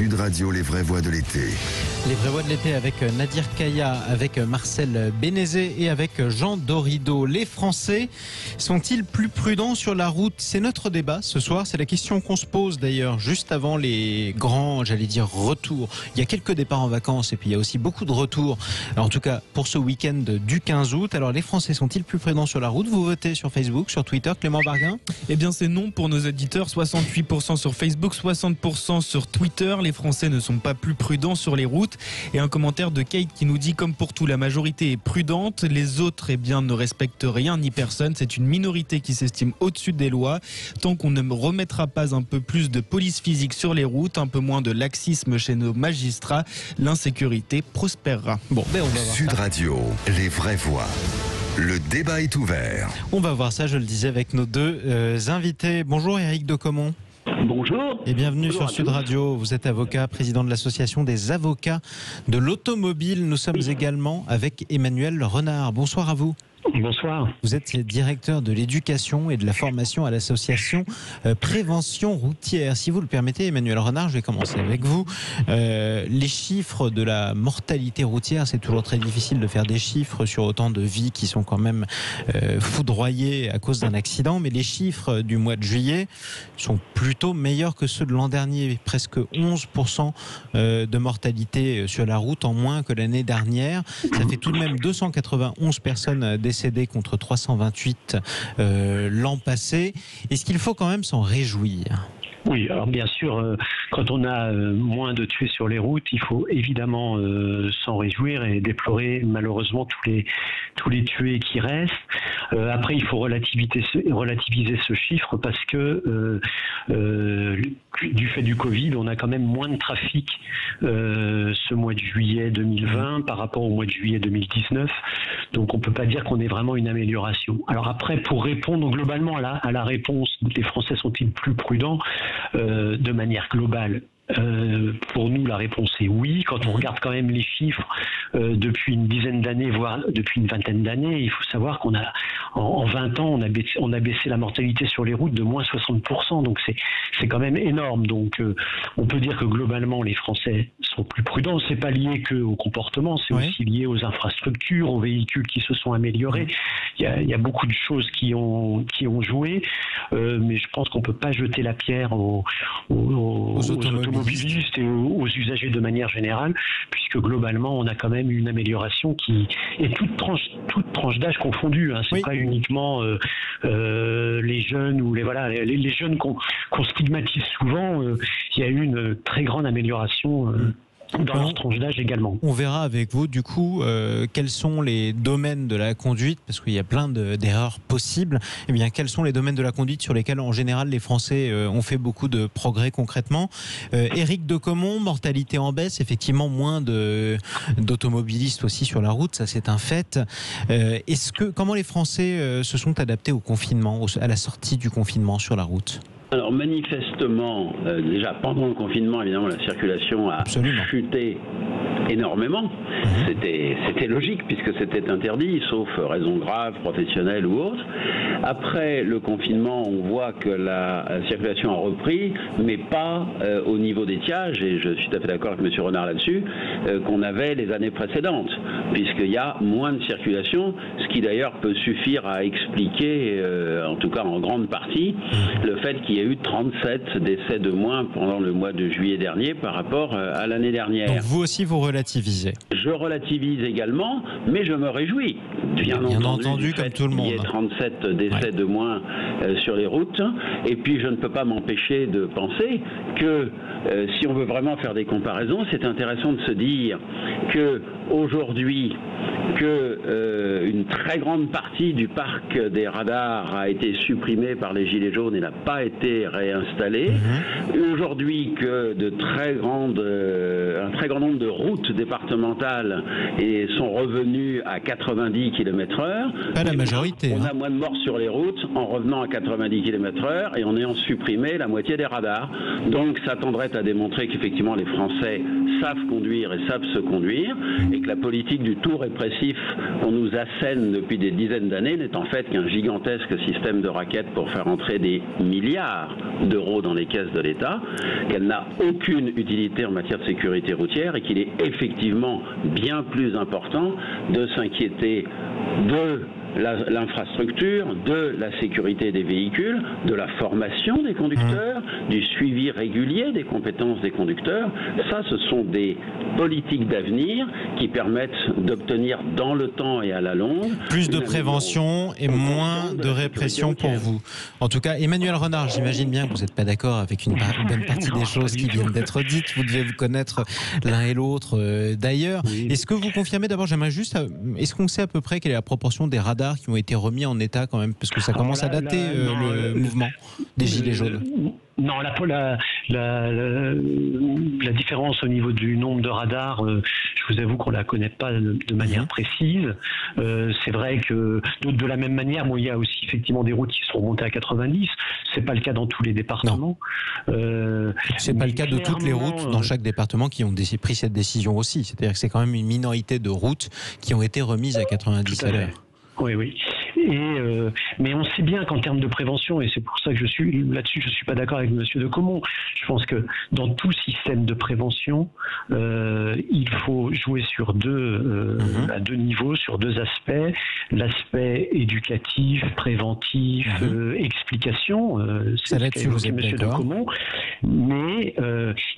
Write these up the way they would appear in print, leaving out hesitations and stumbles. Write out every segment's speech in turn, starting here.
Sud Radio, les vraies voix de l'été. Les vraies voix de l'été avec Nadir Kaya, avec Marcel Bénézé et avec Jean Dorido. Les Français sont-ils plus prudents sur la route? C'est notre débat ce soir. C'est la question qu'on se pose d'ailleurs juste avant les grands, retours. Il y a quelques départs en vacances et puis il y a aussi beaucoup de retours. Alors, en tout cas, pour ce week-end du 15 août. Alors, les Français sont-ils plus prudents sur la route? Vous votez sur Facebook, sur Twitter, Clément Barguin? Eh bien, c'est non pour nos auditeurs. 68% sur Facebook, 60% sur Twitter. Les Français ne sont pas plus prudents sur les routes. Et un commentaire de Kate qui nous dit: comme pour tout, la majorité est prudente, les autres ne respectent rien ni personne. C'est une minorité qui s'estime au-dessus des lois. Tant qu'on ne remettra pas un peu plus de police physique sur les routes, un peu moins de laxisme chez nos magistrats, l'insécurité prospérera. Bon, on va voir Sud ça. Radio, les vraies voix. Le débat est ouvert. On va voir ça, je le disais, avec nos deux invités. Bonjour Éric de Comont. Bonjour. Et bienvenue Bonjour sur Sud Radio. Vous êtes avocat, président de l'association des avocats de l'automobile. Nous sommes également avec Emmanuel Renard. Bonsoir à vous. Bonsoir. Vous êtes directeur de l'éducation et de la formation à l'association Prévention Routière. Si vous le permettez, Emmanuel Renard, je vais commencer avec vous. Les chiffres de la mortalité routière, c'est toujours très difficile de faire des chiffres sur autant de vies qui sont quand même foudroyées à cause d'un accident, mais les chiffres du mois de juillet sont plutôt meilleurs que ceux de l'an dernier. Presque 11% de mortalité sur la route en moins que l'année dernière. Ça fait tout de même 291 personnes décédées contre 328 l'an passé. Est-ce qu'il faut quand même s'en réjouir ? Oui, alors bien sûr, quand on a moins de tués sur les routes, il faut évidemment s'en réjouir et déplorer malheureusement tous les tués qui restent. Après, il faut relativiser ce chiffre parce que du fait du Covid, on a quand même moins de trafic ce mois de juillet 2020 par rapport au mois de juillet 2019. Donc on ne peut pas dire qu'on ait vraiment une amélioration. Alors après, pour répondre globalement à la réponse, les Français sont-ils plus prudents de manière globale? Pour nous, la réponse est oui. Quand on regarde quand même les chiffres depuis une dizaine d'années, voire depuis une vingtaine d'années, il faut savoir qu'on a en 20 ans, on a baissé la mortalité sur les routes de moins 60%. Donc c'est quand même énorme. Donc on peut dire que globalement, les Français sont plus prudents. C'est pas lié que au comportement, c'est aussi lié aux infrastructures, aux véhicules qui se sont améliorés. Il y a beaucoup de choses qui ont joué, mais je pense qu'on peut pas jeter la pierre aux automobilistes et aux usagers de manière générale, puisque globalement on a quand même une amélioration qui est toute tranche d'âge confondue. Hein. C'est pas uniquement les jeunes ou les jeunes qu'on stigmatise souvent. Il y a eu une très grande amélioration. Dans leur tranche d'âge également. On verra avec vous du coup quels sont les domaines de la conduite, parce qu'il y a plein d'erreurs possibles. Eh bien, quels sont les domaines de la conduite sur lesquels en général les Français ont fait beaucoup de progrès concrètement? Éric de Comont, mortalité en baisse, effectivement moins d'automobilistes aussi sur la route, ça c'est un fait. Comment les Français se sont adaptés au confinement, à la sortie du confinement sur la route? Alors manifestement, déjà pendant le confinement, évidemment, la circulation a chuté énormément. C'était logique puisque c'était interdit, sauf raison grave, professionnelle ou autre. Après le confinement, on voit que la circulation a repris, mais pas au niveau d'étiage, et je suis tout à fait d'accord avec M. Renard là-dessus, qu'on avait les années précédentes, puisqu'il y a moins de circulation, ce qui d'ailleurs peut suffire à expliquer, en tout cas en grande partie, le fait qu'il y ait eu 37 décès de moins pendant le mois de juillet dernier par rapport à l'année dernière. Donc vous aussi vous relativisez? Je relativise également, mais je me réjouis. Bien entendu, comme tout le monde. Il y a 37 décès de moins sur les routes. Et puis je ne peux pas m'empêcher de penser que si on veut vraiment faire des comparaisons, c'est intéressant de se dire que aujourd'hui, une très grande partie du parc des radars a été supprimée par les Gilets jaunes et n'a pas été réinstallée. Aujourd'hui, que un très grand nombre de routes routes départementales sont revenues à 90 km/h. Pas la majorité. On a moins de morts sur les routes en revenant à 90 km/h et en ayant supprimé la moitié des radars. Donc ça tendrait à démontrer qu'effectivement les Français savent conduire et savent se conduire et que la politique du tout répressif qu'on nous assène depuis des dizaines d'années n'est en fait qu'un gigantesque système de raquettes pour faire entrer des milliards d'euros dans les caisses de l'État, qu'elle n'a aucune utilité en matière de sécurité routière et qu'il est effectivement bien plus important de s'inquiéter de l'infrastructure, de la sécurité des véhicules, de la formation des conducteurs, du suivi régulier des compétences des conducteurs. Ça, ce sont des politiques d'avenir qui permettent d'obtenir dans le temps et à la longue plus de prévention et moins de répression pour vous. En tout cas, Emmanuel Renard, j'imagine bien que vous n'êtes pas d'accord avec une bonne partie des choses qui viennent d'être dites. Vous devez vous connaître l'un et l'autre d'ailleurs. Oui. Est-ce que vous confirmez, d'abord, j'aimerais juste, est-ce qu'on sait à peu près quelle est la proportion des radars qui ont été remis en état quand même, parce que ça commence à dater le mouvement des Gilets jaunes? Non, la différence au niveau du nombre de radars, je vous avoue qu'on la connaît pas de manière précise. C'est vrai que de la même manière, il y a aussi effectivement des routes qui sont remontées à 90. C'est pas le cas dans tous les départements. C'est pas le cas de toutes les routes dans chaque département qui ont pris cette décision aussi. C'est-à-dire que c'est quand même une minorité de routes qui ont été remises à 90 à l'heure. Oui, oui. Mais on sait bien qu'en termes de prévention, et c'est pour ça que je suis pas d'accord avec Monsieur de Caumont. Je pense que dans tout système de prévention, il faut jouer sur à deux niveaux, sur deux aspects. L'aspect éducatif, préventif, explication. Ça là-dessus, vous êtes Monsieur de Caumont. Mais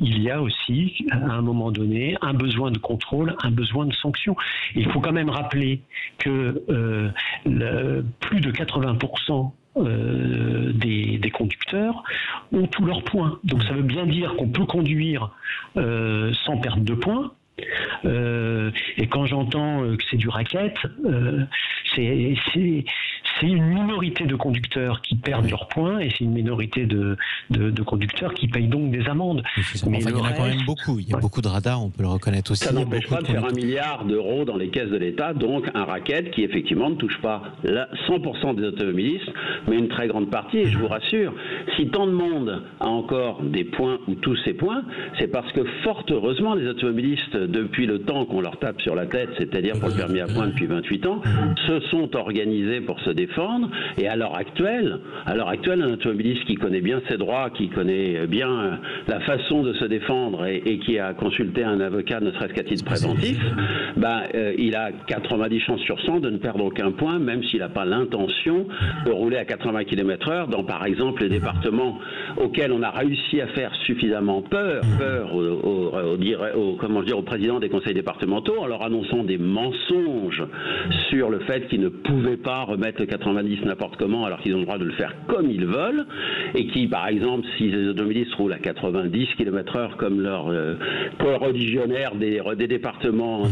il y a aussi, à un moment donné, un besoin de contrôle, un besoin de sanction. Et il faut quand même rappeler que plus de 80% des conducteurs ont tous leurs points. Donc ça veut bien dire qu'on peut conduire sans perdre de points. Et quand j'entends que c'est du racket, c'est une minorité de conducteurs qui perdent leurs points et c'est une minorité de conducteurs qui payent donc des amendes. Mais il y en a quand même beaucoup. Il y a beaucoup de radars, on peut le reconnaître aussi. Ça n'empêche pas de faire 1 milliard d'euros dans les caisses de l'État, donc un racket qui effectivement ne touche pas 100% des automobilistes, mais une très grande partie. Et je vous rassure, si tant de monde a encore des points ou tous ces points, c'est parce que fort heureusement les automobilistes, depuis le temps qu'on leur tape sur la tête, c'est-à-dire pour le permis à points depuis 28 ans, se sont organisés pour se défendre. Et à l'heure actuelle, un automobiliste qui connaît bien ses droits, qui connaît bien la façon de se défendre et qui a consulté un avocat, ne serait-ce qu'à titre préventif, il a 90 chances sur 100 de ne perdre aucun point, même s'il n'a pas l'intention de rouler à 80 km/h dans, par exemple, les départements auxquels on a réussi à faire suffisamment peur au président des conseils départementaux en leur annonçant des mensonges sur le fait qu'ils ne pouvaient pas remettre le 90 n'importe comment alors qu'ils ont le droit de le faire comme ils veulent et qui, par exemple, si les automobilistes roulent à 90 km/h comme leurs coreligionnaires des départements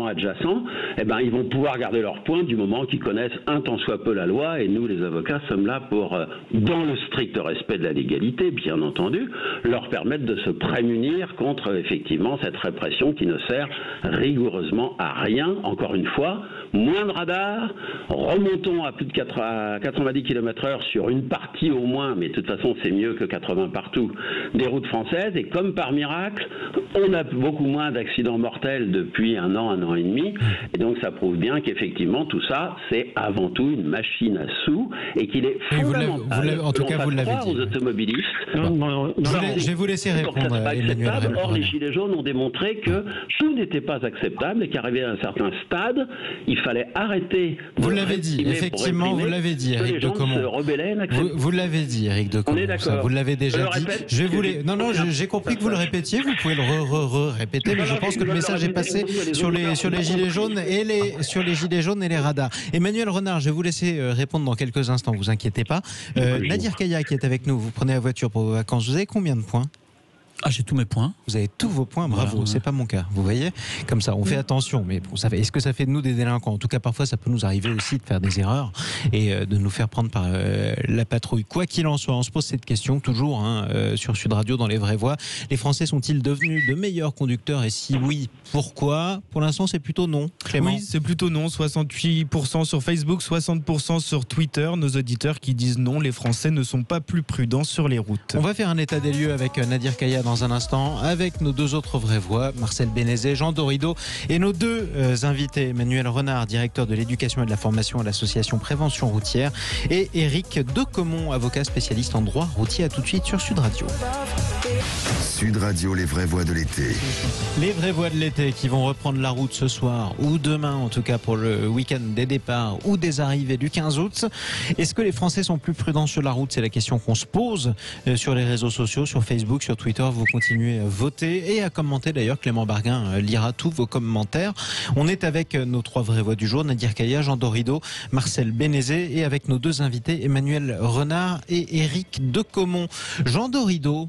adjacents, ils vont pouvoir garder leurs points du moment qu'ils connaissent un tant soit peu la loi et nous, les avocats, sommes là pour, dans le strict respect de la légalité, bien entendu, leur permettre de se prémunir contre, effectivement, cette répression qui ne sert rigoureusement à rien. Encore une fois, moins de radars, remontons à plus de 90 km/h sur une partie au moins, mais de toute façon c'est mieux que 80 partout, des routes françaises, et comme par miracle, on a beaucoup moins d'accidents mortels depuis un an et demi, et donc ça prouve bien qu'effectivement tout ça, c'est avant tout une machine à sous, et qu'il est fondamental en tout cas, vous l'avez dit. Aux automobilistes. Je vais vous laisser répondre, Emmanuel. Or, les Gilets jaunes ont démontré que tout n'était pas acceptable et qu'arrivé à un certain stade, il fallait arrêter. Vous l'avez dit, effectivement, vous l'avez dit, Éric de Caumont. Vous l'avez dit, Éric de Caumont. Vous l'avez déjà dit. J'ai compris que vous le répétiez. Vous pouvez le répéter, mais je pense que le message est passé sur les Gilets jaunes et les radars. Emmanuel Renard, je vais vous laisser répondre dans quelques instants. Vous inquiétez pas. Nadir Kaya qui est avec nous. Vous prenez la voiture pour vos vacances. Vous avez combien de points? Ah, j'ai tous mes points. Vous avez tous vos points, bravo, Voilà, c'est pas mon cas. Vous voyez, comme ça, on fait attention. Mais bon, est-ce que ça fait de nous des délinquants? En tout cas, parfois, ça peut nous arriver aussi de faire des erreurs et de nous faire prendre par la patrouille. Quoi qu'il en soit, on se pose cette question toujours sur Sud Radio dans Les Vraies Voix. Les Français sont-ils devenus de meilleurs conducteurs? Et si oui, pourquoi? Pour l'instant, c'est plutôt non. Clément? Oui, c'est plutôt non. 68% sur Facebook, 60% sur Twitter. Nos auditeurs qui disent non, les Français ne sont pas plus prudents sur les routes. On va faire un état des lieux avec Nadir Kaya dans un instant, avec nos deux autres vraies voix, Marcel Bénézet, Jean Dorido, et nos deux invités, Emmanuel Renard, directeur de l'éducation et de la formation à l'association Prévention Routière, et Éric Decomont, avocat spécialiste en droit routier. À tout de suite sur Sud Radio. Sud Radio, les vraies voix de l'été. Les vraies voix de l'été qui vont reprendre la route ce soir, ou demain en tout cas pour le week-end des départs ou des arrivées du 15 août. Est-ce que les Français sont plus prudents sur la route? C'est la question qu'on se pose sur les réseaux sociaux, sur Facebook, sur Twitter. Vous continuez à voter et à commenter. D'ailleurs, Clément Barguin lira tous vos commentaires. On est avec nos trois vraies voix du jour, Nadir Kaya, Jean Dorido, Marcel Bénézet, et avec nos deux invités, Emmanuel Renard et Éric Decomont. Jean Dorido,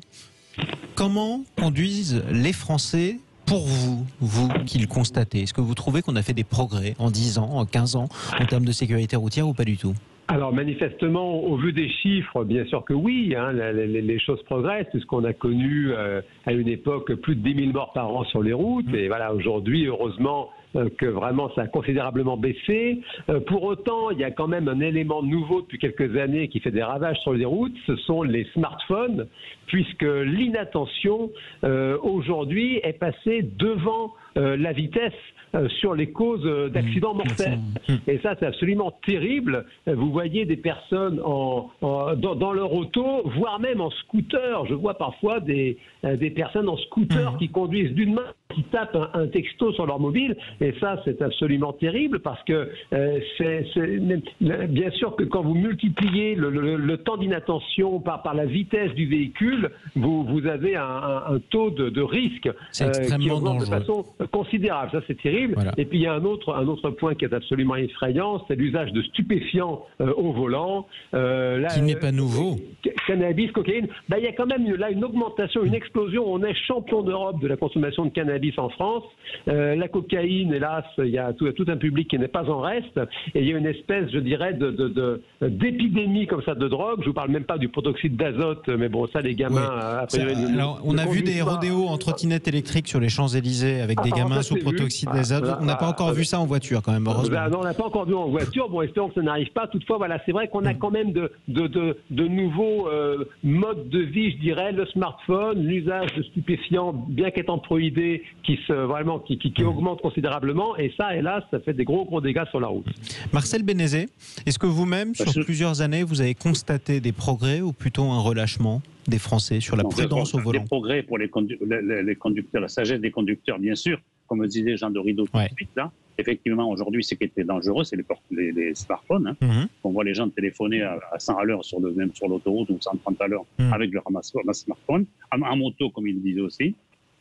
comment conduisent les Français pour vous, vous qui le constatez? Est-ce que vous trouvez qu'on a fait des progrès en 10 ans, en 15 ans, en termes de sécurité routière ou pas du tout? Alors manifestement, au vu des chiffres, bien sûr que oui, les choses progressent, puisqu'on a connu à une époque plus de 10 000 morts par an sur les routes, et voilà, aujourd'hui, heureusement, que vraiment ça a considérablement baissé. Pour autant, il y a quand même un élément nouveau depuis quelques années qui fait des ravages sur les routes, ce sont les smartphones, puisque l'inattention aujourd'hui est passée devant la vitesse sur les causes d'accidents mortels. Et ça, c'est absolument terrible. Vous voyez des personnes dans leur auto, voire même en scooter. Je vois parfois des personnes en scooter qui conduisent d'une main, qui tapent un texto sur leur mobile. Et ça, c'est absolument terrible parce que bien sûr que quand vous multipliez le temps d'inattention par la vitesse du véhicule, vous avez un taux de risque qui augmente de façon considérable. Ça, c'est terrible. Voilà. Et puis il y a un autre point qui est absolument effrayant, c'est l'usage de stupéfiants au volant. Qui n'est pas nouveau. Cannabis, cocaïne. Il y a quand même là une augmentation, une explosion. On est champion d'Europe de la consommation de cannabis en France. La cocaïne, hélas, il y a tout un public qui n'est pas en reste. Et il y a une espèce, je dirais, d'épidémie comme ça de drogue. Je vous parle même pas du protoxyde d'azote, mais bon, ça, les gamins... Oui. Alors, on a vu des rodéos en trottinette électrique sur les Champs-Élysées avec des gamins sous protoxyde d'azote. On n'a pas encore vu ça en voiture, quand même, heureusement. Non, on n'a pas encore vu en voiture. Bon, espérons que ça n'arrive pas. Toutefois, voilà, c'est vrai qu'on a quand même de nouveaux modes de vie, je dirais, le smartphone, l'usage de stupéfiants, bien qu'étant prohibé, qui augmente considérablement. Et ça, hélas, ça fait des gros dégâts sur la route. Marcel Bénézet, est-ce que vous-même, sur plusieurs années, vous avez constaté des progrès ou plutôt un relâchement des Français sur la prudence au volant? Des progrès pour les conducteurs, la sagesse des conducteurs, bien sûr. Comme disait Jean Dorido tout de suite, là, effectivement, aujourd'hui, ce qui était dangereux, c'est les smartphones. On voit les gens téléphoner à 100 à l'heure, même sur l'autoroute, ou 130 à l'heure, avec leur smartphone, en moto, comme il disait aussi.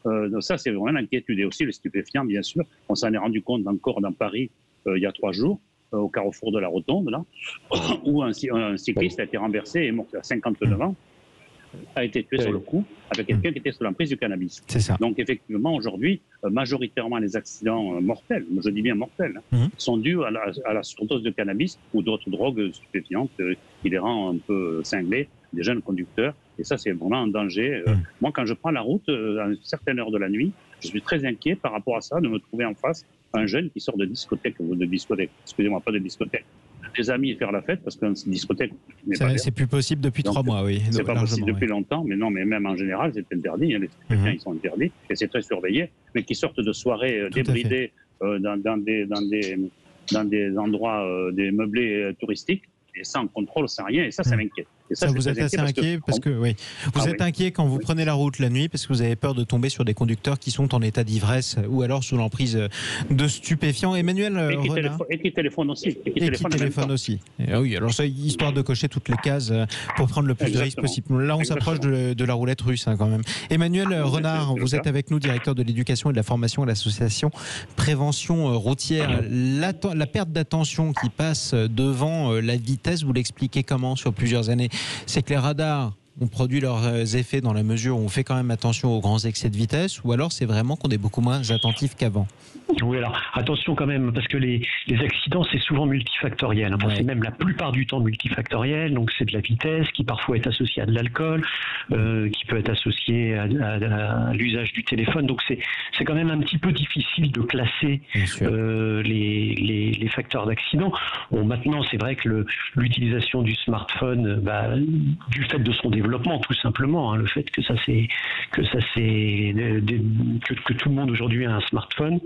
Donc ça, c'est vraiment l'inquiétude. Et aussi les stupéfiants, bien sûr. On s'en est rendu compte encore dans Paris, il y a 3 jours, au carrefour de la Rotonde, là, où un cycliste a été renversé et est mort à 59 ans. A été tué sur le coup avec quelqu'un qui était sous l'emprise du cannabis. C'est ça. Donc effectivement, aujourd'hui, majoritairement les accidents mortels, je dis bien mortels, sont dus à la surdose de cannabis ou d'autres drogues stupéfiantes qui les rend un peu cinglés, des jeunes conducteurs. Et ça, c'est vraiment un danger. Moi, quand je prends la route à une certaine heure de la nuit, je suis très inquiet par rapport à ça, de me trouver en face un jeune qui sort de discothèque, excusez-moi, pas de discothèque, des amis et faire la fête, parce qu'une discothèque... C'est plus possible depuis 3 mois, oui. C'est pas possible depuis longtemps, mais non, mais même en général, c'est interdit. Les stupéfiants, ils sont interdits, et c'est très surveillé. Mais qui sortent de soirées débridées dans des endroits, des meublés touristiques, et sans contrôle, sans rien, et ça m'inquiète. Et ça vous êtes assez inquiet parce que oui. Vous êtes inquiet quand vous prenez la route la nuit parce que vous avez peur de tomber sur des conducteurs qui sont en état d'ivresse ou alors sous l'emprise de stupéfiants. Emmanuel Renard. Et qui téléphone aussi. Et qui téléphone aussi. Et oui, alors ça, histoire de cocher toutes les cases pour prendre le plus de risques possible. Là, on s'approche de la roulette russe quand même. Emmanuel Renard, vous êtes avec nous, directeur de l'éducation et de la formation à l'association Prévention Routière. La perte d'attention qui passe devant la vitesse, vous l'expliquez comment sur plusieurs années? C'est que les radars ont produit leurs effets dans la mesure où on fait quand même attention aux grands excès de vitesse, ou alors c'est vraiment qu'on est beaucoup moins attentif qu'avant? Oui, alors attention quand même, parce que les accidents, c'est souvent multifactoriel. Enfin, c'est même la plupart du temps multifactoriel. Donc c'est de la vitesse qui parfois est associée à de l'alcool, qui peut être associée à l'usage du téléphone. Donc c'est quand même un petit peu difficile de classer les facteurs d'accident. Bon, maintenant, c'est vrai que l'utilisation du smartphone, du fait de son développement, tout simplement, hein, le fait que tout le monde aujourd'hui a un smartphone,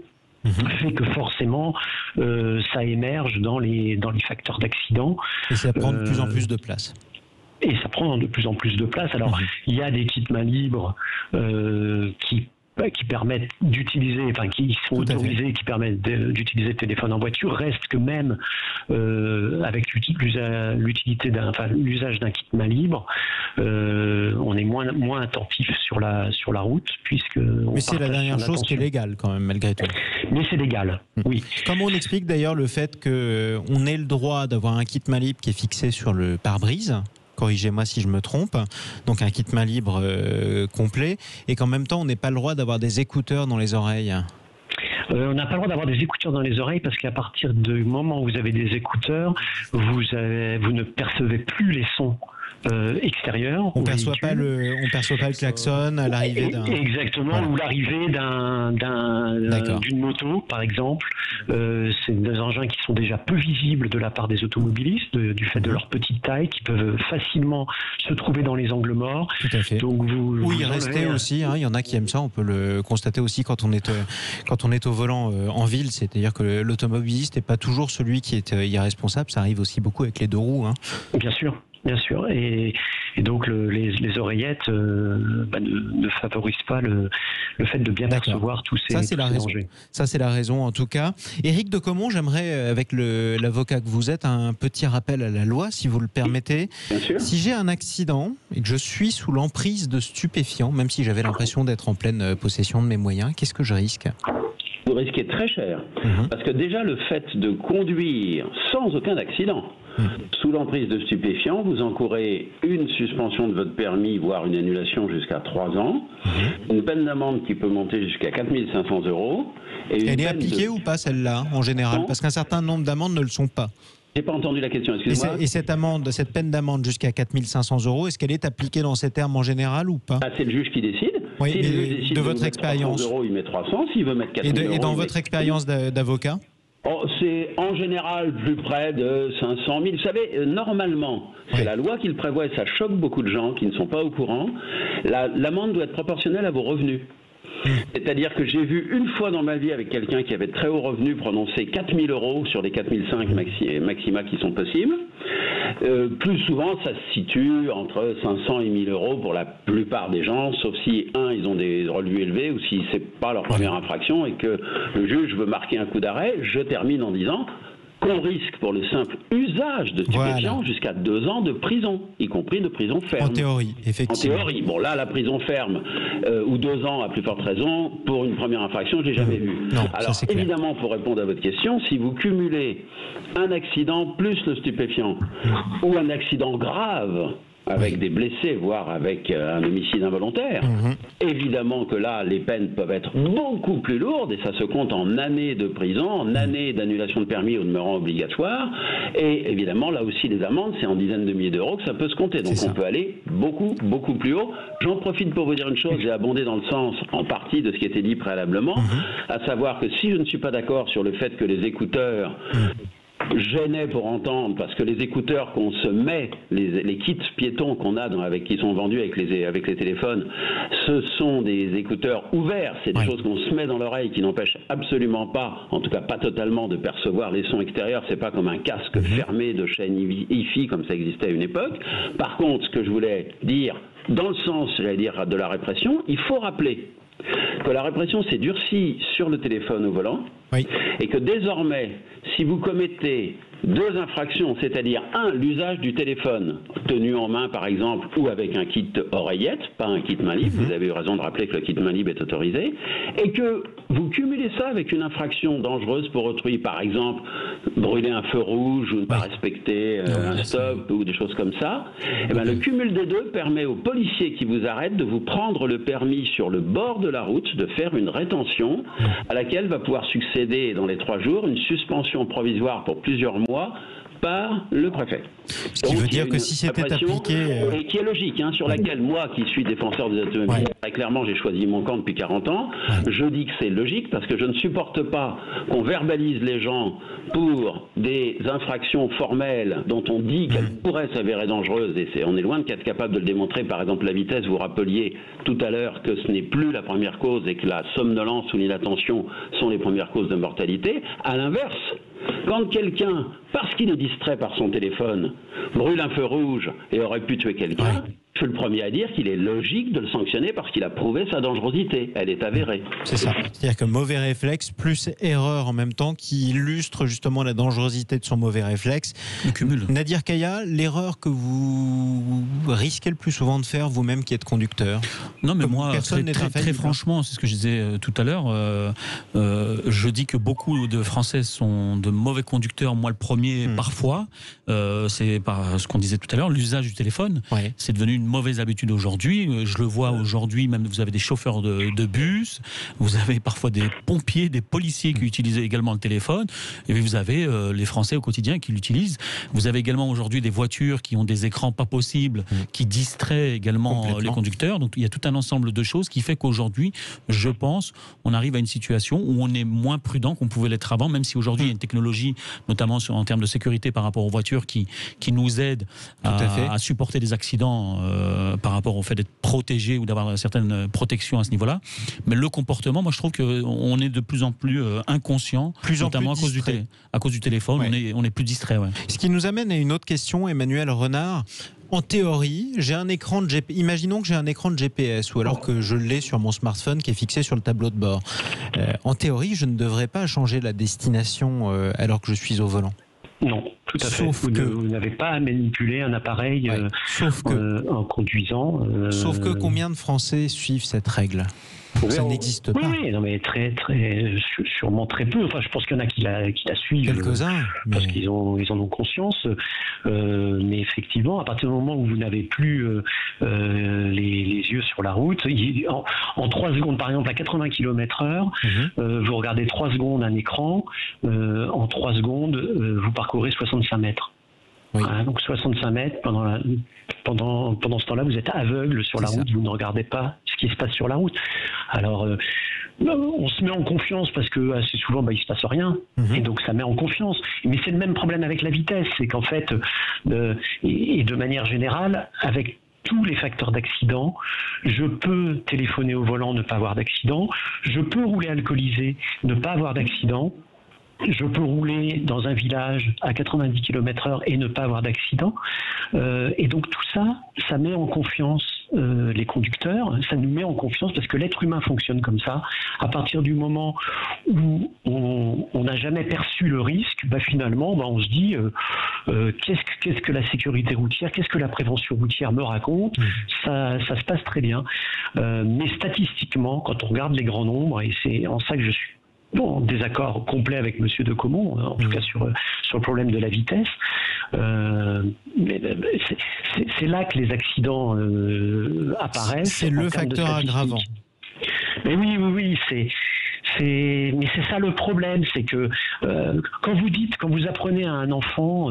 fait que forcément ça émerge dans les facteurs d'accident. Et ça prend de plus en plus de place. Et ça prend de plus en plus de place. Alors, il y a des kits main libre qui permettent d'utiliser, enfin qui sont autorisés, qui permettent d'utiliser le téléphone en voiture. Reste que même avec l'usage d'un kit main libre, on est moins attentif sur la route, puisque. Mais c'est la dernière chose qui est légale quand même, malgré tout. Mais c'est légal, oui. Comment on explique d'ailleurs le fait qu'on ait le droit d'avoir un kit main libre qui est fixé sur le pare-brise? Corrigez-moi si je me trompe, donc un kit main libre complet, et qu'en même temps on n'ait pas le droit d'avoir des écouteurs dans les oreilles? On n'a pas le droit d'avoir des écouteurs dans les oreilles parce qu'à partir du moment où vous avez des écouteurs, vous ne percevez plus les sons extérieurs. On perçoit pas le klaxon à l'arrivée d'un. Exactement, ou l'arrivée d'une moto, par exemple. C'est des engins qui sont déjà peu visibles de la part des automobilistes, du fait de leur petite taille, qui peuvent facilement se trouver dans les angles morts. Tout à fait. Donc ou y rester aussi. Il y en a qui aiment ça. On peut le constater aussi quand on est au volant en ville. C'est-à-dire que l'automobiliste n'est pas toujours celui qui est irresponsable. Ça arrive aussi beaucoup avec les deux roues. Bien sûr. Bien sûr, et donc les oreillettes ne favorisent pas le fait de bien percevoir tous ces dangers. Ça, c'est la raison en tout cas. Éric de Caumont, j'aimerais, avec l'avocat que vous êtes, un petit rappel à la loi, si vous le permettez. Bien sûr. Si j'ai un accident et que je suis sous l'emprise de stupéfiants, même si j'avais l'impression d'être en pleine possession de mes moyens, qu'est-ce que je risque ? Vous risquez très cher, parce que déjà le fait de conduire sans aucun accident, sous l'emprise de stupéfiants, vous encourez une suspension de votre permis, voire une annulation jusqu'à 3 ans, une peine d'amende qui peut monter jusqu'à 4 500 €. Elle est appliquée ou pas celle-là, en général? Parce qu'un certain nombre d'amendes ne le sont pas. J'ai pas entendu la question, excusez-moi. Et cette peine d'amende jusqu'à 4 500 €, est-ce qu'elle est appliquée dans ces termes en général ou pas? C'est le juge qui décide. Oui, si le juge décide de votre expérience. 300 €, il met 300. S'il veut mettre 4 000 €. Et dans votre expérience d'avocat? C'est en général plus près de 500 000. Vous savez, normalement, c'est la loi qui le prévoit et ça choque beaucoup de gens qui ne sont pas au courant. L'amende doit être proportionnelle à vos revenus. C'est-à-dire que j'ai vu une fois dans ma vie avec quelqu'un qui avait de très hauts revenus prononcer 4 000 € sur les 4 500 maxima qui sont possibles. Plus souvent, ça se situe entre 500 et 1 000 € pour la plupart des gens, sauf si, ils ont des revenus élevés ou si c'est pas leur première infraction et que le juge veut marquer un coup d'arrêt. Je termine en disant qu'on risque pour le simple usage de stupéfiants jusqu'à 2 ans de prison, y compris de prison ferme. En théorie, effectivement. En théorie. Bon, là, la prison ferme ou 2 ans, à plus forte raison, pour une première infraction, je l'ai jamais vu. Non, alors, évidemment, pour répondre à votre question, si vous cumulez un accident plus le stupéfiant ou un accident grave avec des blessés, voire avec un homicide involontaire, évidemment que là, les peines peuvent être beaucoup plus lourdes et ça se compte en années de prison, en années d'annulation de permis au demeurant obligatoire. Et évidemment, là aussi, les amendes, c'est en dizaines de milliers d'euros que ça peut se compter. Donc on peut aller beaucoup, beaucoup plus haut. J'en profite pour vous dire une chose, j'ai abondé dans le sens, en partie, de ce qui était dit préalablement, à savoir que si je ne suis pas d'accord sur le fait que les écouteurs gênait pour entendre, parce que les écouteurs qu'on se met, les kits piétons qu'on a qui sont vendus avec les téléphones, ce sont des écouteurs ouverts, c'est des choses qu'on se met dans l'oreille qui n'empêchent absolument pas, en tout cas pas totalement, de percevoir les sons extérieurs. C'est pas comme un casque fermé de chaîne hi-fi comme ça existait à une époque. Par contre, ce que je voulais dire, dans le sens, j'allais dire, de la répression, il faut rappeler que la répression s'est durcie sur le téléphone au volant et que désormais, si vous commettez 2 infractions, c'est-à-dire 1, l'usage du téléphone tenu en main par exemple ou avec un kit oreillette, pas un kit main libre, vous avez eu raison de rappeler que le kit main libre est autorisé, et que vous cumulez ça avec une infraction dangereuse pour autrui, par exemple brûler un feu rouge ou ne pas respecter un stop ou des choses comme ça, et bien le cumul des deux permet aux policiers qui vous arrêtent de vous prendre le permis sur le bord de la route, de faire une rétention à laquelle va pouvoir succéder dans les 3 jours une suspension provisoire pour plusieurs mois par le préfet. Ce qui veut dire que si c'était appliqué... Et qui est logique, sur laquelle moi, qui suis défenseur des automobiles, très clairement, j'ai choisi mon camp depuis 40 ans, je dis que c'est logique parce que je ne supporte pas qu'on verbalise les gens pour des infractions formelles dont on dit qu'elles pourraient s'avérer dangereuses, et on est loin d'être capable de le démontrer. Par exemple, la vitesse, vous rappeliez tout à l'heure que ce n'est plus la première cause et que la somnolence ou l'inattention sont les premières causes de mortalité. À l'inverse, quand quelqu'un, parce qu'il est distrait par son téléphone, brûle un feu rouge et aurait pu tuer quelqu'un, je suis le premier à dire qu'il est logique de le sanctionner parce qu'il a prouvé sa dangerosité. Elle est avérée. C'est ça. C'est-à-dire que mauvais réflexe plus erreur en même temps qui illustre justement la dangerosité de son mauvais réflexe. Le cumul. Nadir Kaya, l'erreur que vous risquez le plus souvent de faire vous-même qui êtes conducteur? Non, mais moi, très franchement, c'est ce que je disais tout à l'heure, je dis que beaucoup de Français sont de mauvais conducteurs, moi le premier parfois. C'est par ce qu'on disait tout à l'heure, l'usage du téléphone, c'est devenu une mauvaise habitude aujourd'hui. Je le vois aujourd'hui, même vous avez des chauffeurs de bus, vous avez parfois des pompiers, des policiers qui utilisent également le téléphone, et puis vous avez les Français au quotidien qui l'utilisent. Vous avez également aujourd'hui des voitures qui ont des écrans pas possibles, qui distraient également les conducteurs. Donc il y a tout un ensemble de choses qui fait qu'aujourd'hui, je pense, on arrive à une situation où on est moins prudent qu'on pouvait l'être avant, même si aujourd'hui il y a une technologie, notamment en termes de sécurité par rapport aux voitures, qui nous aide à supporter des accidents par rapport au fait d'être protégé ou d'avoir certaines protections à ce niveau-là. Mais le comportement, moi je trouve qu'on est de plus en plus inconscient, notamment à cause du téléphone, on est plus distrait. Ce qui nous amène à une autre question, Emmanuel Renard. En théorie, j'ai un écran de GPS. Imaginons que j'ai un écran de GPS ou alors que je l'ai sur mon smartphone qui est fixé sur le tableau de bord. En théorie, je ne devrais pas changer la destination alors que je suis au volant. Non, tout à fait. Vous n'avez pas à manipuler un appareil en conduisant. Sauf que combien de Français suivent cette règle ? Ça n'existe pas. Oui, non, mais sûrement très peu. Enfin, je pense qu'il y en a qui la suivent. Quelques-uns. Parce qu'ils en ont conscience. Mais effectivement, à partir du moment où vous n'avez plus les yeux sur la route, en 3 secondes, par exemple, à 80 km/h, vous regardez 3 secondes un écran, en 3 secondes, vous parcourez 65 mètres. Voilà, donc 65 mètres, pendant ce temps-là, vous êtes aveugle sur la route, vous ne regardez pas ce qui se passe sur la route. Alors, on se met en confiance parce que assez souvent, il ne se passe rien, et donc ça met en confiance. Mais c'est le même problème avec la vitesse, c'est qu'en fait, et de manière générale, avec tous les facteurs d'accident, je peux téléphoner au volant, ne pas avoir d'accident, je peux rouler alcoolisé, ne pas avoir d'accident, je peux rouler dans un village à 90 km/h et ne pas avoir d'accident. Et donc tout ça, ça met en confiance les conducteurs, ça nous met en confiance parce que l'être humain fonctionne comme ça. À partir du moment où on n'a jamais perçu le risque, finalement, on se dit qu'est-ce que la sécurité routière, qu'est-ce que la prévention routière me raconte. Ça se passe très bien. Mais statistiquement, quand on regarde les grands nombres, et c'est en ça que je suis en désaccord complet avec Monsieur de Caumont, en tout cas sur le problème de la vitesse. C'est là que les accidents apparaissent. C'est le facteur aggravant. Mais oui, mais c'est ça le problème, c'est que quand vous apprenez à un enfant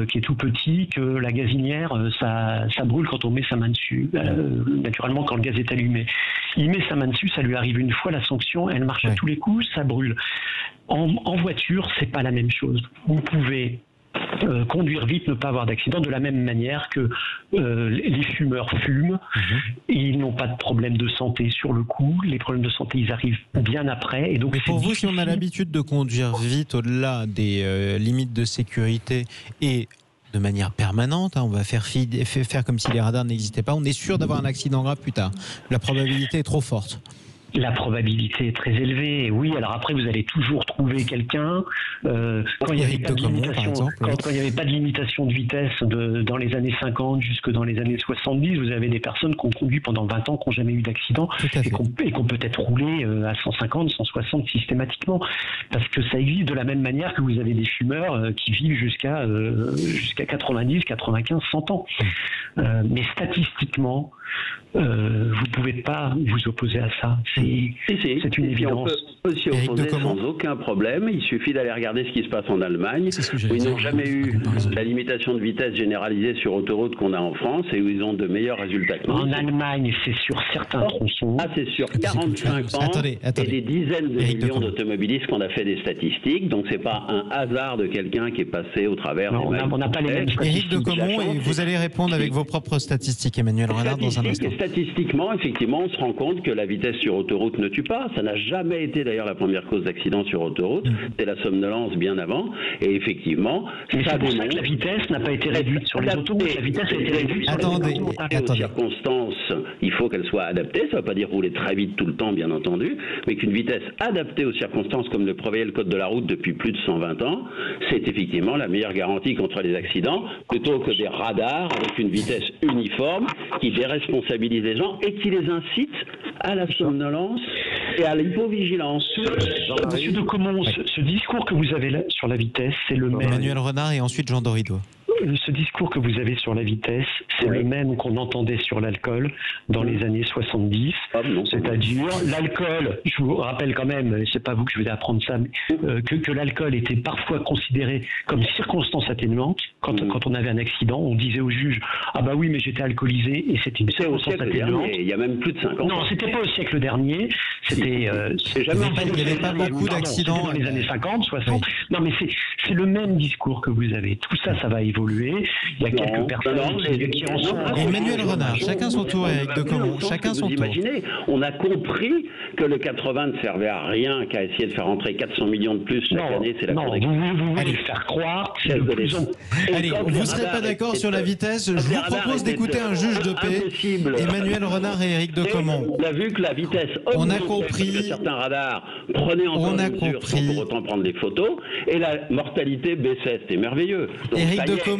qui est tout petit que la gazinière ça brûle quand on met sa main dessus, naturellement quand le gaz est allumé, il met sa main dessus, ça lui arrive une fois, la sanction elle marche à tous les coups, ça brûle. En voiture, c'est pas la même chose. Vous pouvez conduire vite, ne pas avoir d'accident, de la même manière que les fumeurs fument, ils n'ont pas de problème de santé sur le coup, les problèmes de santé ils arrivent bien après. Et donc, mais pour vous, si on a l'habitude de conduire vite au-delà des limites de sécurité et de manière permanente, on va faire comme si les radars n'existaient pas, on est sûr d'avoir un accident grave plus tard. La probabilité est trop forte. La probabilité est très élevée. Oui, alors après, vous allez toujours trouver quelqu'un. Quand il n'y avait pas de limitation de vitesse dans les années 50 jusque dans les années 70, vous avez des personnes qui ont conduit pendant 20 ans, qui n'ont jamais eu d'accident et qui ont peut-être roulé à 150, 160 systématiquement. Parce que ça existe de la même manière que vous avez des fumeurs qui vivent jusqu'à 90, 95, 100 ans. Mais statistiquement, vous ne pouvez pas vous opposer à ça. C'est une évidence. On peut s'y opposer sans aucun problème. Il suffit d'aller regarder ce qui se passe en Allemagne, où ils n'ont jamais eu la limitation de vitesse généralisée sur autoroute qu'on a en France et où ils ont de meilleurs résultats que nous. En Allemagne, c'est sur certains tronçons. Ah, c'est sur 45 ans et des dizaines de millions d'automobilistes qu'on a fait des statistiques. Donc, c'est pas un hasard de quelqu'un qui est passé au travers. Non, on n'a pas les mêmes statistiques. Éric de Comont, et vous allez répondre avec vos propres statistiques, Emmanuel Renard, dans un instant. Statistiquement, effectivement, on se rend compte que la vitesse sur autoroute ne tue pas. Ça n'a jamais été d'ailleurs la première cause d'accident sur autoroute. C'est la somnolence bien avant. Et effectivement, c'est pour ça que la vitesse n'a pas été réduite sur les autoroutes. La vitesse a été réduite sur les autoroutes. Aux circonstances, il faut qu'elle soit adaptée. Ça ne veut pas dire rouler très vite tout le temps, bien entendu, mais qu'une vitesse adaptée aux circonstances, comme le prévoyait le code de la route depuis plus de 120 ans, c'est effectivement la meilleure garantie contre les accidents, plutôt que des radars avec une vitesse uniforme qui déresponsabilise les gens et qui les incite à la somnolence et à l'hypovigilance. Monsieur de Comont, ce discours que vous avez là sur la vitesse, c'est le même. Emmanuel Renard et ensuite Jean Dorido. Ce discours que vous avez sur la vitesse, c'est le même qu'on entendait sur l'alcool dans les années 70. C'est-à-dire, l'alcool, je vous rappelle quand même, c'est pas vous que je vais apprendre ça, mais que l'alcool était parfois considéré comme circonstance atténuante. Quand on avait un accident, on disait au juge « Ah bah oui, mais j'étais alcoolisé » et c'était une circonstance atténuante. Il y a même plus de 50 ans. Non, c'était pas au siècle dernier. C'était... il n'y avait pas beaucoup d'accidents. Dans les années 50, 60. Non, mais c'est le même discours que vous avez. Tout ça, ça va évoluer. Il y a quelques personnes qui en sont... Emmanuel Renard, chacun son tour, Éric de Comont, chacun son tour. Imaginez, on a compris que le 80 ne servait à rien qu'à essayer de faire rentrer 400 millions de plus chaque année. C'est la Cour des comptes. Vous voulez faire croire que c'est de plus en plus... Allez, vous ne serez pas d'accord sur la vitesse. Je vous propose d'écouter un juge de paix, Emmanuel Renard et Éric de Comont. On a vu que la vitesse augmentait, que certains radars prenaient encore des mesures sans pour autant prendre des photos, et la mortalité baissait. C'était merveilleux. Éric de Comont,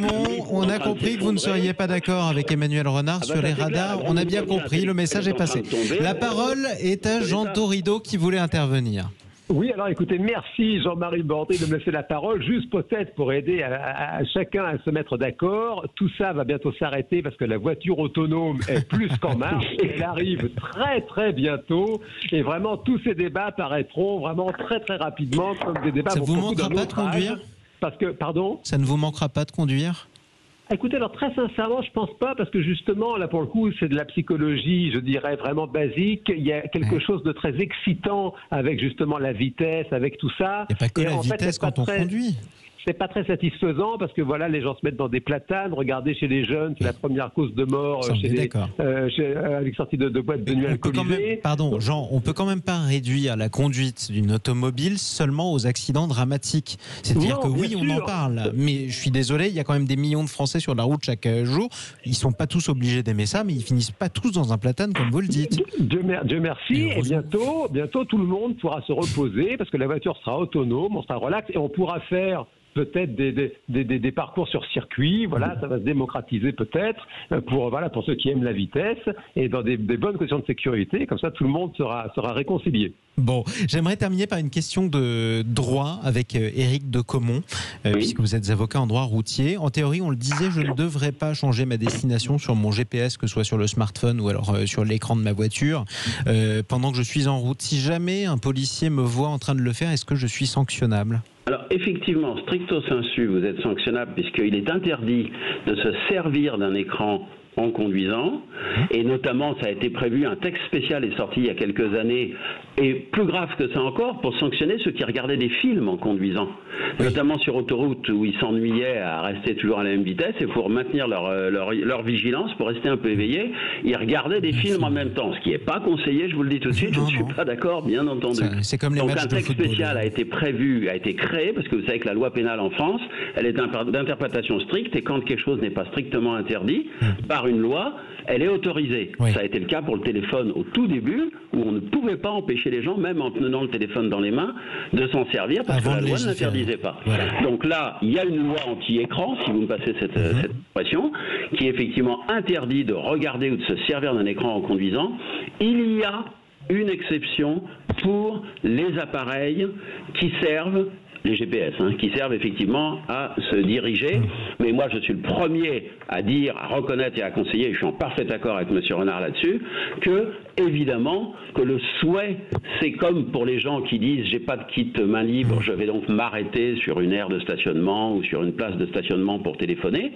on a compris que vous ne seriez pas d'accord avec Emmanuel Renard sur les radars. On a bien compris, le message est passé. La parole est à Jean Dorido qui voulait intervenir. Oui, alors écoutez, merci Jean-Marie Bordé de me laisser la parole, juste peut-être pour aider à chacun à se mettre d'accord. Tout ça va bientôt s'arrêter parce que la voiture autonome est plus qu'en marche. Elle arrive très très bientôt et vraiment tous ces débats paraîtront vraiment très très rapidement comme des débats. Ça vous manquera pas de conduire ? Parce que, pardon ? Ça ne vous manquera pas de conduire ? Écoutez, alors très sincèrement, je pense pas, parce que justement, là pour le coup, c'est de la psychologie, je dirais vraiment basique. Il y a quelque chose de très excitant avec justement la vitesse, avec tout ça. Il n'y a pas que la vitesse quand on conduit. C'est pas très satisfaisant parce que voilà, les gens se mettent dans des platanes. Regardez chez les jeunes, c'est la première cause de mort avec sortie de boîte de nuit alcoolisée. Pardon, Jean, on peut quand même pas réduire la conduite d'une automobile seulement aux accidents dramatiques. C'est-à-dire que oui, on en parle, mais je suis désolé, il y a quand même des millions de Français sur la route chaque jour. Ils sont pas tous obligés d'aimer ça, mais ils finissent pas tous dans un platane comme vous le dites. Dieu merci. Et bientôt, tout le monde pourra se reposer parce que la voiture sera autonome, on sera relax et on pourra faire peut-être des parcours sur circuit, voilà, ça va se démocratiser peut-être pour ceux qui aiment la vitesse et dans des bonnes conditions de sécurité, comme ça tout le monde sera réconcilié. Bon, j'aimerais terminer par une question de droit avec Éric de Comont, puisque vous êtes avocat en droit routier. En théorie, on le disait, je ne devrais pas changer ma destination sur mon GPS, que ce soit sur le smartphone ou alors sur l'écran de ma voiture, pendant que je suis en route. Si jamais un policier me voit en train de le faire, est-ce que je suis sanctionnable ? Alors effectivement, stricto sensu, vous êtes sanctionnable puisqu'il est interdit de se servir d'un écran en conduisant, et notamment ça a été prévu, un texte spécial est sorti il y a quelques années Et plus grave que ça encore, pour sanctionner ceux qui regardaient des films en conduisant, notamment sur autoroute où ils s'ennuyaient à rester toujours à la même vitesse, et pour maintenir leur vigilance, pour rester un peu éveillés, ils regardaient des films en même temps, ce qui n'est pas conseillé, je vous le dis tout de suite, je ne suis pas d'accord, bien entendu. C'est comme les Donc matchs un texte spécial a été prévu, a été créé, parce que vous savez que la loi pénale en France, elle est d'interprétation stricte, et quand quelque chose n'est pas strictement interdit par une loi, elle est autorisée. Ça a été le cas pour le téléphone au tout début, où on ne pouvait pas empêcher les gens, même en tenant le téléphone dans les mains, de s'en servir parce que la loi ne l'interdisait pas. Voilà. Donc là, il y a une loi anti-écran, si vous me passez cette expression, qui effectivement interdit de regarder ou de se servir d'un écran en conduisant. Il y a une exception pour les appareils qui servent les GPS, qui servent effectivement à se diriger. Mais moi, je suis le premier à dire, à reconnaître et à conseiller, et je suis en parfait accord avec M. Renard là-dessus, que, évidemment, que le souhait, c'est comme pour les gens qui disent « j'ai pas de kit main libre, je vais donc m'arrêter sur une aire de stationnement ou sur une place de stationnement pour téléphoner ».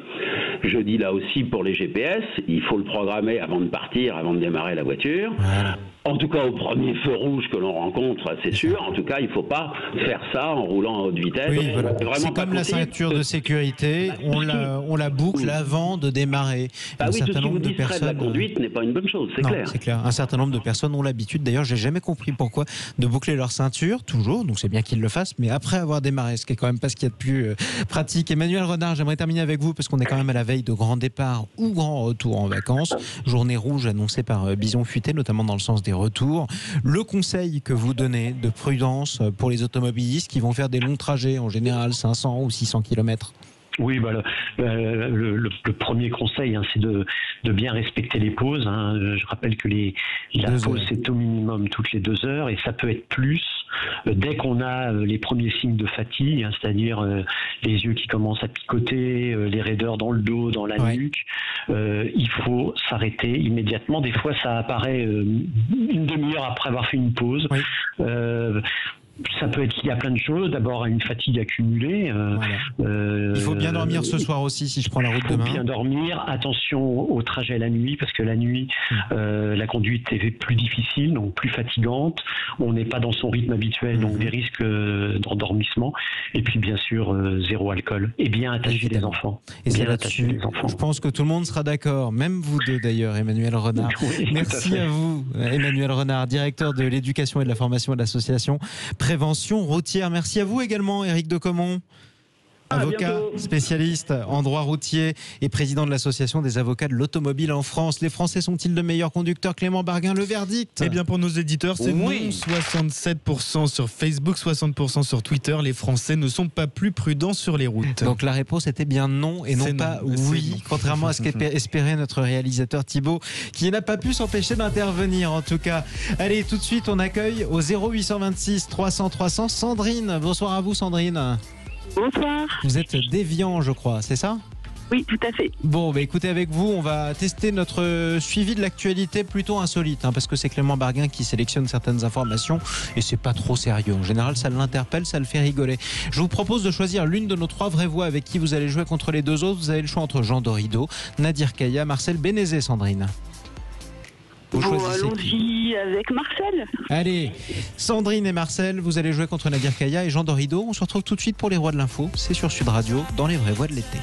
Je dis là aussi pour les GPS, il faut le programmer avant de partir, avant de démarrer la voiture. Voilà. En tout cas, au premier feu rouge que l'on rencontre, c'est sûr. En tout cas, il ne faut pas faire ça en roulant à haute vitesse. Oui, voilà. C'est comme la ceinture de sécurité, on la boucle avant de démarrer. Un certain nombre de personnes. La conduite n'est pas une bonne chose, c'est clair. C'est clair. Un certain nombre de personnes ont l'habitude. D'ailleurs, j'ai jamais compris pourquoi de boucler leur ceinture toujours. Donc c'est bien qu'ils le fassent, mais après avoir démarré, ce qui est quand même pas ce qu'il y a de plus pratique. Emmanuel Renard, j'aimerais terminer avec vous parce qu'on est quand même à la veille de grand départ ou grand retour en vacances. Journée rouge annoncée par Bison Futé, notamment dans le sens des retours. Le conseil que vous donnez de prudence pour les automobilistes qui vont faire des longs trajets, en général 500 ou 600 km? Oui, le premier conseil, c'est de bien respecter les pauses. Je rappelle que la pause, c'est au minimum toutes les 2 heures et ça peut être plus dès qu'on a les premiers signes de fatigue, c'est-à-dire les yeux qui commencent à picoter, les raideurs dans le dos, dans la nuque. Il faut s'arrêter immédiatement. Des fois, ça apparaît une demi-heure après avoir fait une pause. Ça peut être lié à plein de choses. D'abord à une fatigue accumulée. Il faut bien dormir ce soir aussi si je prends la route demain. Il faut bien dormir. Attention au trajet la nuit parce que la nuit, la conduite est plus difficile, donc plus fatigante. On n'est pas dans son rythme habituel, donc des risques d'endormissement. Et puis bien sûr, zéro alcool. Et bien attacher les enfants. Et c'est là-dessus, je pense que tout le monde sera d'accord, même vous deux d'ailleurs, Emmanuel Renard. Merci à vous, Emmanuel Renard, directeur de l'éducation et de la formation de l'association Prévention routière. Merci à vous également, Éric Decomont, avocat spécialiste en droit routier et président de l'association des avocats de l'automobile en France. Les Français sont-ils de meilleurs conducteurs? Clément Barguin, le verdict? Eh bien, pour nos éditeurs, c'est non. 67% sur Facebook, 60% sur Twitter. Les Français ne sont pas plus prudents sur les routes. Donc la réponse était bien non et non pas oui, contrairement à ce qu'espérait notre réalisateur Thibaut, qui n'a pas pu s'empêcher d'intervenir en tout cas. Allez, tout de suite, on accueille au 0826 300 300 Sandrine. Bonsoir à vous, Sandrine. Bonsoir. Vous êtes d'Évian, je crois, c'est ça? Oui, tout à fait. Bon, écoutez, avec vous, on va tester notre suivi de l'actualité plutôt insolite, parce que c'est Clément Barguin qui sélectionne certaines informations et c'est pas trop sérieux. En général, ça l'interpelle, ça le fait rigoler. Je vous propose de choisir l'une de nos 3 vraies voix avec qui vous allez jouer contre les 2 autres. Vous avez le choix entre Jean Dorido, Nadir Kaya, Marcel Bénézet, Sandrine. Allons-y avec Marcel. Allez, Sandrine et Marcel, vous allez jouer contre Nadir Kaya et Jean Dorido. On se retrouve tout de suite pour les Rois de l'info. C'est sur Sud Radio, dans les vraies voix de l'été.